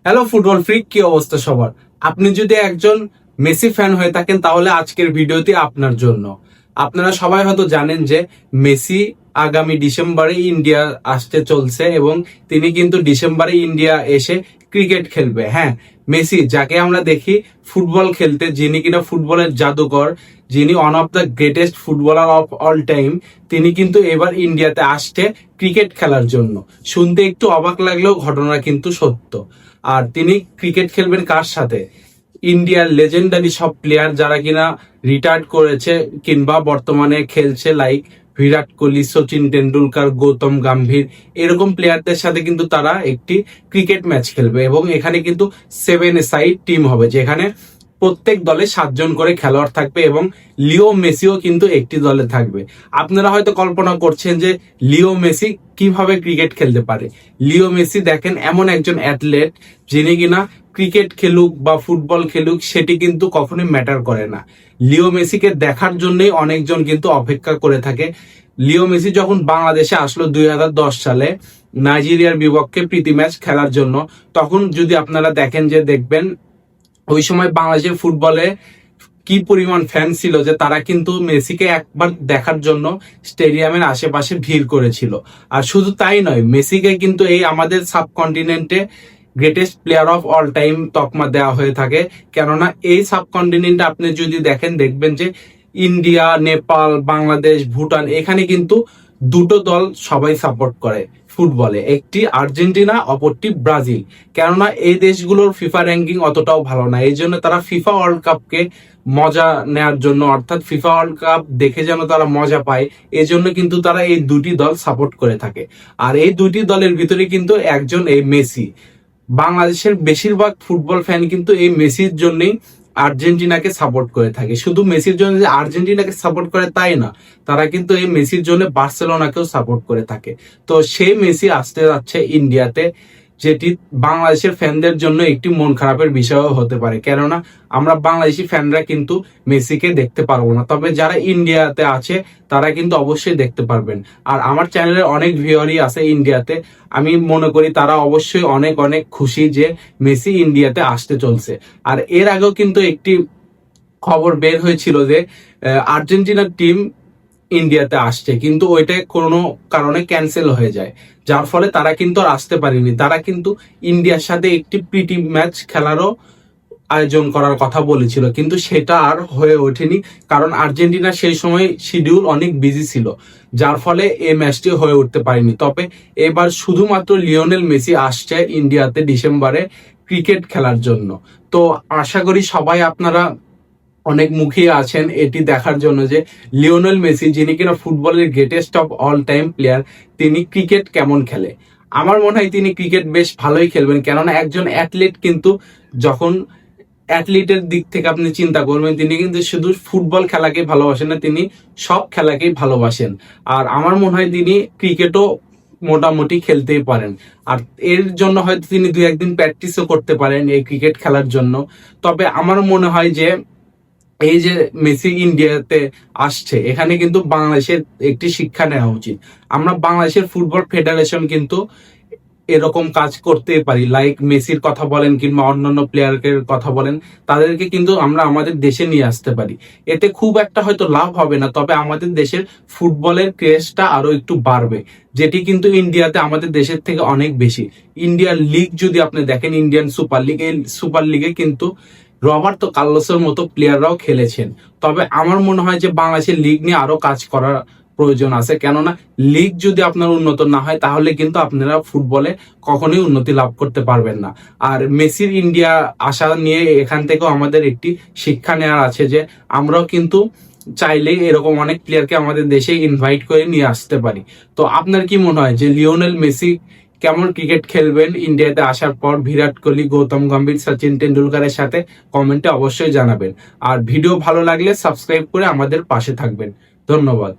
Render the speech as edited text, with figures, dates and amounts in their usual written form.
Hello football freak, কি অবস্থা সবার? আপনি যদি একজন মেসি ফ্যান হয়ে থাকেন তাহলে আজকের ভিডিওটি আপনার জন্য। আপনারা সবাই হয়তো জানেন যে মেসি আগামী ডিসেম্বরে ইন্ডিয়া আসতে চলছে এবং তিনি কিন্তু ডিসেম্বরে ইন্ডিয়া এসে ক্রিকেট খেলবে। হ্যাঁ, মেসি যাকে আমরা দেখি ফুটবল খেলতে, যিনি কিনা ফুটবলের জাদুকর, যিনি one of the greatest footballer of all time, তিনি কিন্তু এবার ইন্ডিয়াতে আসছে ক্রিকেট খেলার জন্য। শুনতে একটু অবাক লাগলেও ঘটনা কিন্তু সত্য। আর তিনি ক্রিকেট খেলবেন কার সাথে? ইন্ডিয়ার লেজেন্ডারি সব প্লেয়ার যারা কিনা রিটায়ার্ড করেছে কিংবা বর্তমানে খেলছে, লাইক বিরাট কোহলি, সচিন টেন্ডুলকার, গৌতম গম্ভীর, এরকম প্লেয়ারদের সাথে কিন্তু তারা একটি ক্রিকেট ম্যাচ খেলবে এবং এখানে কিন্তু 7 সাইড টিম হবে, যেখানে প্রত্যেক দলে 7 জন করে খেলোয়াড় থাকবে এবং লিও মেসিও কিন্তু একটি দলে থাকবে। আপনারা হয়তো কল্পনা করছেন যে লিও মেসি কিভাবে ক্রিকেট খেলতে পারে। লিও মেসি দেখেন এমন একজন অ্যাথলেট যিনি কিনা ক্রিকেট খেলুক বা ফুটবল খেলুক সেটি কিন্তু কখনোই ম্যাটার করে না। লিও মেসিকে দেখার জন্যই অনেকজন কিন্তু অপেক্ষা করে থাকে। লিও মেসি যখন বাংলাদেশে আসলো 2010 সালে নাইজেরিয়ার বিপক্ষে প্রীতি ম্যাচ খেলার জন্য, তখন যদি আপনারা দেখেন যে দেখবেন ওই সময় বাংলাদেশের ফুটবলে কি পরিমাণ ফ্যান ছিল যে তারা কিন্তু মেসিকে একবার দেখার জন্য স্টেডিয়ামের আশেপাশে ভিড় করেছিল। আর শুধু তাই নয়, মেসিকে কিন্তু এই আমাদের সাবকন্টিনেন্টে greatest player of all time তকমা দেওয়া হয়ে থাকে। কেননা এই সাবকন্টিনেন্টে আপনি যদি দেখবেন যে ইন্ডিয়া, নেপাল, বাংলাদেশ, ভুটান, এখানে কিন্তু দুটো দল সবাই সাপোর্ট করে ফুটবলে, একটি আর্জেন্টিনা, অপরটি ব্রাজিল। কেননা এই দেশগুলোর ফিফা র্যাঙ্কিং অতটাও ভালো না, এই জন্য তারা ফিফা ওয়ার্ল্ড কাপকে মজা নেয়ার জন্য, অর্থাৎ ফিফা ওয়ার্ল্ড কাপ দেখে যেন তারা মজা পায়, এই জন্য কিন্তু তারা এই দুটি দল সাপোর্ট করে থাকে। আর এই দুটি দলের ভিতরে কিন্তু একজন এই মেসি। বাংলাদেশের বেশিরভাগ ফুটবল ফ্যান কিন্তু এই মেসির জন্যই আর্জেন্টিনাকে সাপোর্ট করে থাকে। শুধু মেসির জন্য যে আর্জেন্টিনাকে সাপোর্ট করে তাই না, তারা কিন্তু এই মেসির জন্য বার্সেলোনাকেও সাপোর্ট করে থাকে। তো সেই মেসি আসতে যাচ্ছে ইন্ডিয়াতে, যেটি বাংলাদেশের ফ্যানদের জন্য একটি মন খারাপের বিষয়ও হতে পারে। কেননা আমরা বাংলাদেশি ফ্যানরা কিন্তু মেসিকে দেখতে পারবো না, তবে যারা ইন্ডিয়াতে আছে তারা কিন্তু অবশ্যই দেখতে পারবেন। আর আমার চ্যানেলে অনেক ভিউয়ারই আছে ইন্ডিয়াতে, আমি মনে করি তারা অবশ্যই অনেক অনেক খুশি যে মেসি ইন্ডিয়াতে আসতে চলছে। আর এর আগেও কিন্তু একটি খবর বের হয়েছিল যে আর্জেন্টিনার টিম ইন্ডিয়াতে আসছে, কিন্তু ওইটা কোনো কারণে ক্যান্সেল হয়ে যায়, যার ফলে তারা কিন্তু আর আসতে পারেনি। তারা কিন্তু ইন্ডিয়ার সাথে একটি প্রীতি ম্যাচ খেলারও আয়োজন করার কথা বলেছিল, কিন্তু সেটা আর হয়ে ওঠেনি, কারণ আর্জেন্টিনা সেই সময় শিডিউল অনেক বিজি ছিল, যার ফলে এই ম্যাচটি হয়ে উঠতে পারেনি। তবে এবার শুধুমাত্র লিওনেল মেসি আসছে ইন্ডিয়াতে ডিসেম্বরে ক্রিকেট খেলার জন্য। তো আশা করি সবাই আপনারা অনেক মুখিয়ে আছেন এটি দেখার জন্য যে লিওনেল মেসি, যিনি কিনা ফুটবলের greatest of all time player, তিনি ক্রিকেট কেমন খেলে। আমার মনে হয় তিনি ক্রিকেট বেশ ভালোই খেলবেন, কেননা একজন অ্যাথলিট কিন্তু যখন অ্যাথলিটের দিক থেকে আপনি চিন্তা করবেন, তিনি কিন্তু শুধু ফুটবল খেলাকে ভালোবাসেন না, তিনি সব খেলাকেই ভালোবাসেন। আর আমার মনে হয় তিনি ক্রিকেটও মোটামুটি খেলতেই পারেন। আর এর জন্য হয়তো তিনি 2-1 দিন প্র্যাকটিসও করতে পারেন এই ক্রিকেট খেলার জন্য। তবে আমার মনে হয় যে এই যে মেসি ইন্ডিয়াতে আসছে, এখানে কিন্তু বাংলাদেশের একটি শিক্ষা নেওয়া উচিত। আমরা বাংলাদেশের ফুটবল ফেডারেশন কিন্তু এরকম কাজ করতে পারি, লাইক মেসির কথা বলেন কিংবা অন্যান্য প্লেয়ারের কথা বলেন, তাদেরকে কিন্তু আমরা আমাদের দেশে নিয়ে আসতে পারি। এতে খুব একটা হয়তো লাভ হবে না, তবে আমাদের দেশের ফুটবলের ক্রেজটা আরো একটু বাড়বে, যেটি কিন্তু ইন্ডিয়াতে আমাদের দেশের থেকে অনেক বেশি। ইন্ডিয়ার লিগ যদি আপনি দেখেন, ইন্ডিয়ান সুপার লিগ, এই সুপার লিগে কিন্তু রবার্তো কার্লোসের মতো প্লেয়াররাও খেলেছেন। তবে আমার মনে হয় যে বাংলাদেশের লিগ নিয়ে আরো কাজ করা প্রয়োজন আছে, কেননা লিগ যদি আপনার উন্নত না হয় তাহলে কিন্তু আপনারা ফুটবলে কখনোই উন্নতি লাভ করতে পারবেন না। আর মেসির ইন্ডিয়া আসা নিয়ে এখান থেকেও আমাদের একটি শিক্ষা নেওয়ার আছে যে আমরাও কিন্তু চাইলেই এরকম অনেক প্লেয়ারকে আমাদের দেশে ইনভাইট করে নিয়ে আসতে পারি। তো আপনার কি মনে হয় যে লিওনেল মেসি কেমন ক্রিকেট খেলবেন ইন্ডিয়াতে আসার পর, বিরাট কোহলি, গৌতম গম্ভীর, সচিন টেন্ডুলকারের সাথে? কমেন্টে অবশ্যই জানাবেন। আর ভিডিও ভালো লাগলে সাবস্ক্রাইব করে আমাদের পাশে থাকবেন। ধন্যবাদ।